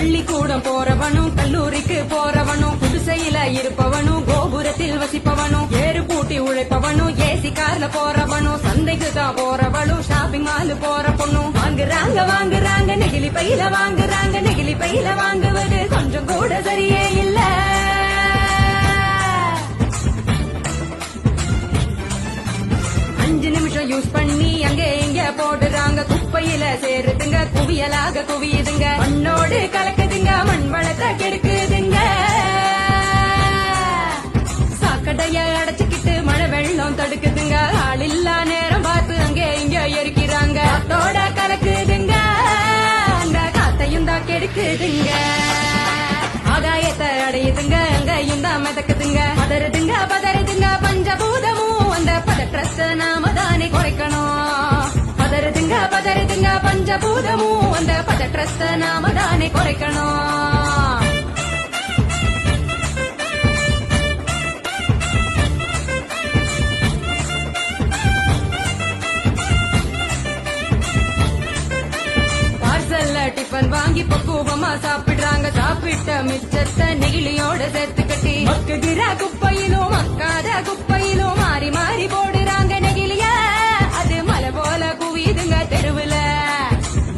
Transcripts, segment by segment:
பள்ளிக்கூடம் போறவனும் கல்லூரிக்கு போறவனும் குடிசையில இருப்பவனும் கோபுரத்தில் வசிப்பவனும் ஏறு பூட்டி உழைப்பவனும் ஏசி கார்ல போறவனும் சந்தைக்கு தான் போறவளும் ஷாப்பிங் மால் போற பொண்ணும் வாங்குறாங்க நெகிழி பையில வாங்குறாங்க நெகிழி பையில வாங்குவது கொஞ்சம் கூட சரியே இல்ல. 5 நிமிஷம் யூஸ் பண்ணி அங்கே இங்க போடுறாங்க குப்பையில சேருதுங்க குவியலாக குவியுதுங்க மண்ணோடு கலக்குதுங்க மண் வளத்தை கெடுக்குதுங்க. சாக்கடைய அடைச்சுக்கிட்டு மழை வெள்ளம் தடுக்குதுங்க ஆள் இல்லா நேரம் பார்த்து அங்கே இங்க எரிக்கிறாங்க காத்தோட கலக்குதுங்க அந்த காத்தையும் தான் கெடுக்குதுங்க. ஆகாயத்தை அடையுதுங்க அங்கையும் தான் மிதக்குதுங்க பதறுதுங்க பஞ்சபூதமும் அந்த பதற்றத்தை நாம தானே குறைக்கணும். பதறுதுங்க பஞ்சபூதமும் அந்த பதற்றத்தை நாம தானே குறைக்கணும். டிஃபன் வாங்கி பக்குவமா சாப்பிடுறாங்க சாப்பிட்ட மிச்சத்தை நெகிழியோட சேர்த்து கட்டி மக்குகிற குப்பையிலும் மக்காத குப்பையிலும் மாறி மாறி போடுறாங்க நெகிழிய அது மலை போல குவியுதுங்க தெருவுல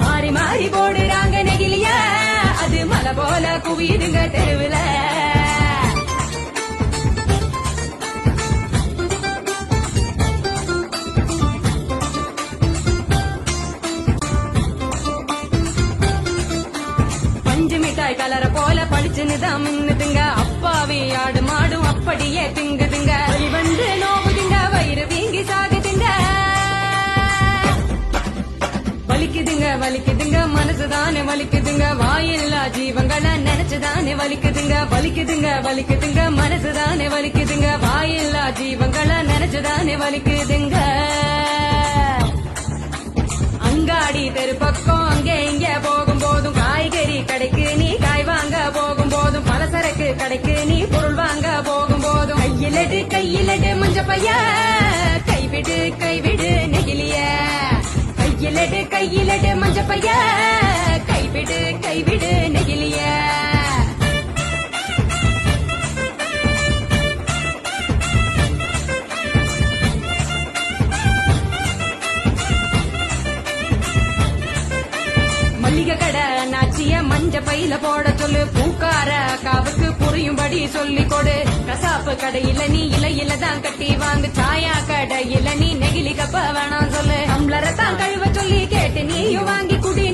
மாறி மாறி போடுறாங்க நெகிழிய அது மலை போல குவியுதுங்க தெருவுல. கலர போல பளிச்சுன்னுதான் மின்னுதுங்க அப்பாவி ஆடு மாடும் அப்படியே திங்குதுங்க வந்து நோவுதுங்க வயிறு வீங்கி சாகுதுங்க. வலிக்குதுங்க மனசுதானே வலிக்குதுங்க வாயில்லா ஜீவங்களை நினைச்சுதானே வலிக்குதுங்க மனசுதானே வலிக்குதுங்க வாயில்லா ஜீவங்களை நினைச்சுதானே வலிக்குதுங்க. அங்காடி தெரு பக்கம் அங்கே இங்க போகும் போதும் காய்கறி கடைக்கு நீ காய் வாங்க போகும் போதும் பலசரக்கு கடைக்கு நீ பொருள் வாங்க போகும் போதும் கையிலடு மஞ்ச பைய கைவிடு நெகிழிய கையிலடு மஞ்ச பைய கைவிடு நெகிழிய. மல்லிகை கடை நாச்சிய மஞ்ச பையில போட சொல்லு பூக்கார காவுக்கு புரியும்படி சொல்லி கொடு கசாப்பு கடையில நீ இலையில தான் கட்டி வாங்கு சாயா கடையில நீ நெகிழி கப்ப வேணாம் சொல்லு டம்ளரை தான் கழுவ சொல்லி கேட்டு நீயும் வாங்கி குடி